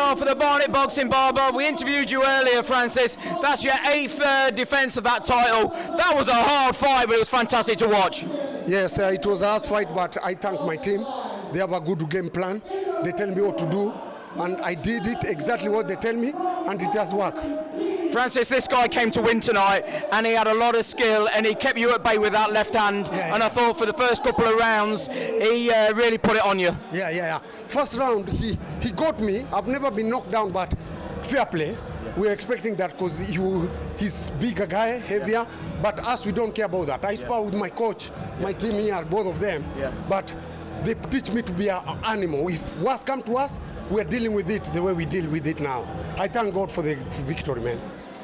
Well, for the Barnet Boxing Barber, we interviewed you earlier, Francis. That's your 8th defence of that title. That was a hard fight, but it was fantastic to watch. Yes, it was a hard fight, but I thank my team. They have a good game plan. They tell me what to do, and I did it exactly what they tell me, and it has worked. Francis, this guy came to win tonight, and he had a lot of skill, and he kept you at bay with that left hand. And I thought for the first couple of rounds, he really put it on you. Yeah. First round, he got me. I've never been knocked down, but fair play. We're expecting that because he's bigger guy, heavier. But us, we don't care about that. I spar with my coach, my team here, both of them. But they teach me to be an animal. If worse come to us, we're dealing with it the way we deal with it now. I thank God for the victory, man.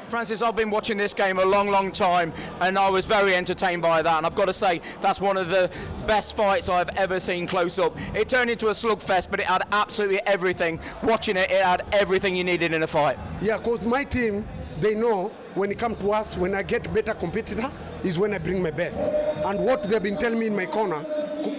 Francis, I've been watching this game a long time, and I was very entertained by that, and I've got to say that's one of the best fights I've ever seen close up. It turned into a slugfest, but it had absolutely everything. Watching it, it had everything you needed in a fight. Yeah, because my team, they know when it comes to us, when I get better competitor, is when I bring my best. And what they've been telling me in my corner,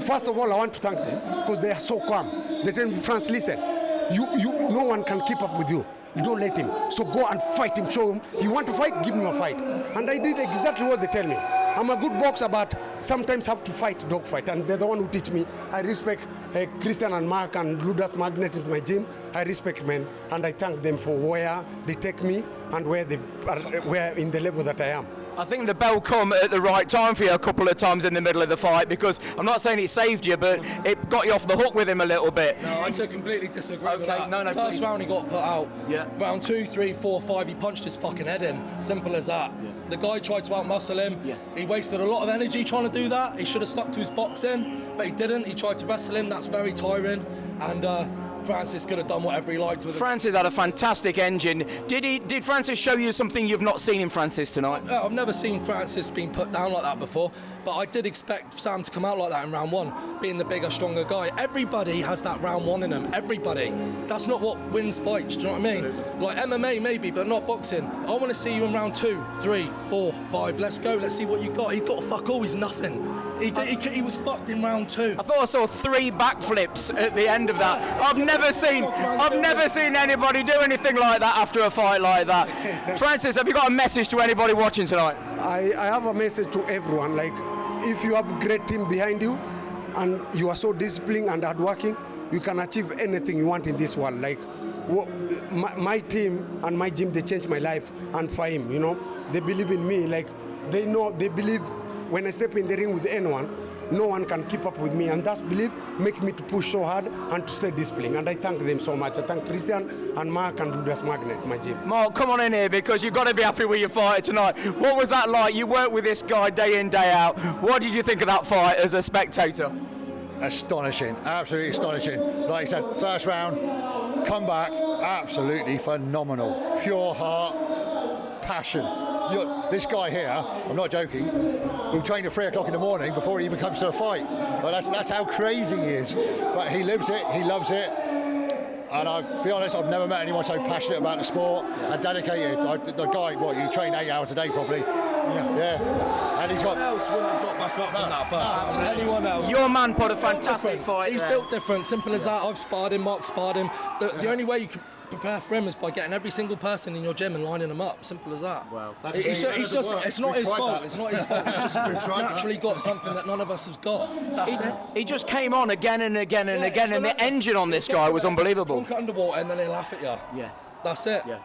first of all, I want to thank them, because they are so calm. They tell me, France, listen, no one can keep up with you. You don't let him. So go and fight him. Show him. You want to fight? Give him a fight. And I did exactly what they tell me. I'm a good boxer, but sometimes have to fight dog fight. And they're the one who teach me. I respect Christian and Mark and Ludas Magnet in my gym. I respect men, and I thank them for where they take me and where they are, where in the level that I am. I think the bell come at the right time for you a couple of times in the middle of the fight, because I'm not saying it saved you, but it got you off the hook with him a little bit. No, I completely disagree with that. No, First round he got put out. Yeah. Round 2, 3, 4, 5, he punched his fucking head in. Simple as that. Yeah. The guy tried to outmuscle him. Yes. He wasted a lot of energy trying to do that. He should have stuck to his boxing, but he didn't. He tried to wrestle him. That's very tiring. And Francis could have done whatever he liked with him. Francis had a fantastic engine. Did Francis show you something you've not seen in Francis tonight? I've never seen Francis being put down like that before, but I did expect Sam to come out like that in round 1, being the bigger, stronger guy. Everybody has that round 1 in them. Everybody. That's not what wins fights. Do you know what I mean? Like MMA maybe, but not boxing. I want to see you in round 2, 3, 4, 5. Let's go. Let's see what you got. He got fuck all. He's nothing. He was fucked in round 2. I thought I saw 3 backflips at the end of that. I've never seen anybody do anything like that after a fight like that. Francis, have you got a message to anybody watching tonight? I have a message to everyone. Like, if you have a great team behind you and you are so disciplined and hardworking, you can achieve anything you want in this world. Like, my team and my gym, they changed my life. And for him, you know, they believe in me. Like, they believe when I step in the ring with anyone, no one can keep up with me, and that belief make me to push so hard and to stay disciplined. And I thank them so much. I thank Christian and Mark and Ludas Magnet, my gym. Mark, come on in here, because you've got to be happy with your fight tonight. What was that like? You work with this guy day in, day out. What did you think of that fight as a spectator? Astonishing, absolutely astonishing. Like you said, first round, comeback, absolutely phenomenal. Pure heart, passion. This guy here, I'm not joking, will train at 3 o'clock in the morning before he even comes to a fight. Well, that's how crazy he is. But he lives it, he loves it. And I'll be honest, I've never met anyone so passionate about the sport and dedicated. The guy, you train 8 hours a day probably. Yeah. And he's got... Anyone else wouldn't have got back up from that first round. Anyone else. Your man put a fantastic fight. He's built different, simple as that. I've sparred him, Mark sparred him. The only way you can prepare for him is by getting every single person in your gym and lining them up. Simple as that. Wow. It's not his fault. It's not his fault. He's just naturally got something that none of us has got. That's it. He just came on again and again and again, and the engine on this guy was unbelievable. One cut underwater and then he'll laugh at you. Yes. That's it. Yeah.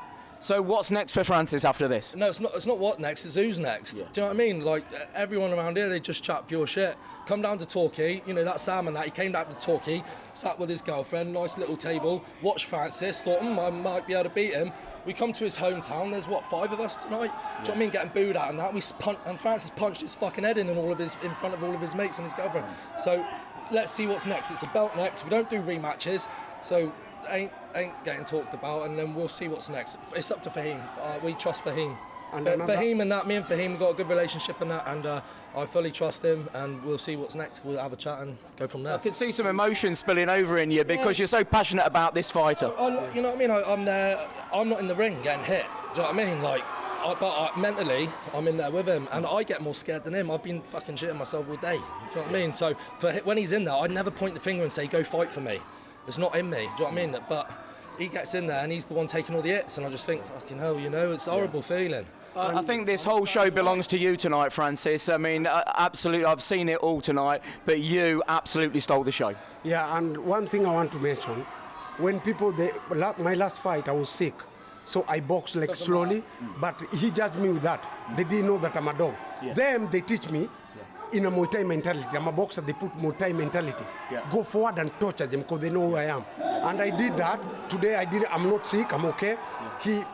So what's next for Francis after this? No, it's not what next, it's who's next. Yeah. Do you know what I mean? Like, everyone around here, they just chat pure shit. Come down to Torquay, you know, that Sam and that, he came down to Torquay, sat with his girlfriend, nice little table, watched Francis, thought, I might be able to beat him. We come to his hometown, there's 5 of us tonight? Do you know what I mean? Getting booed at and that. And Francis punched his fucking head in front of all of his mates and his girlfriend. So, let's see what's next. It's a belt next. We don't do rematches, so ain't getting talked about, and then we'll see what's next. It's up to Fahim. We trust Fahim. And Fahim and that, me and Fahim, we've got a good relationship and that, and I fully trust him, and we'll see what's next. We'll have a chat and go from there. I can see some emotion spilling over in you because you're so passionate about this fighter. You know what I mean? I'm there. I'm not in the ring getting hit. Do you know what I mean? Like, but mentally, I'm in there with him, and I get more scared than him. I've been fucking shitting myself all day. Do you know what I mean? So when he's in there, I'd never point the finger and say, "Go fight for me." It's not in me. Do you know what I mean? But he gets in there and he's the one taking all the hits, and I just think, fucking hell, you know, it's a horrible feeling. I think this whole show belongs to you tonight, Francis. I mean, absolutely, I've seen it all tonight, but you absolutely stole the show. Yeah, and one thing I want to mention, when people, my last fight, I was sick. So I boxed like slowly, but he judged me with that. They didn't know that I'm a dog. Yeah. Them, they teach me in a Muay Thai mentality. I'm a boxer, they put Muay Thai mentality. Yeah. Go forward and torture them because they know who I am. And I did that. Today I'm not sick, I'm okay. Yeah.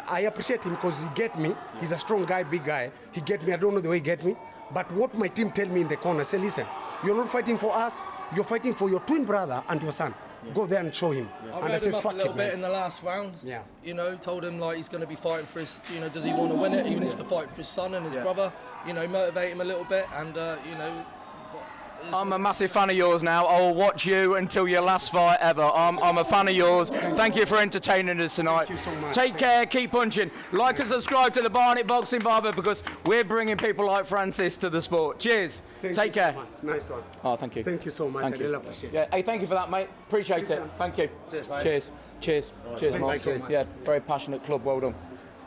I appreciate him because he get me. He's a strong guy, big guy. He get me, I don't know the way he get me. But what my team tell me in the corner, say, listen, you're not fighting for us, you're fighting for your twin brother and your son. Yeah. Go there and show him. I and I read said, him up fuck a little it, bit man. in the last round. Yeah. You know, told him like he's going to be fighting for his, you know, does he want to win it? He needs to fight for his son and his brother. You know, motivate him a little bit, and you know. I'm a massive fan of yours now. I will watch you until your last fight ever. I'm a fan of yours. Thank you for entertaining us tonight. Thank you so much. Take care, keep punching. Like and subscribe to the Barnet Boxing Barber because we're bringing people like Francis to the sport. Cheers. Take care. So much. Nice one. Oh, thank you. Thank you so much. Thank I you. really appreciate it. Yeah, hey, thank you for that, mate. Appreciate it. Thank you. Cheers, mate. Cheers. Cheers. Cheers, Thank you Mark. so much. Yeah, very passionate club. Well done.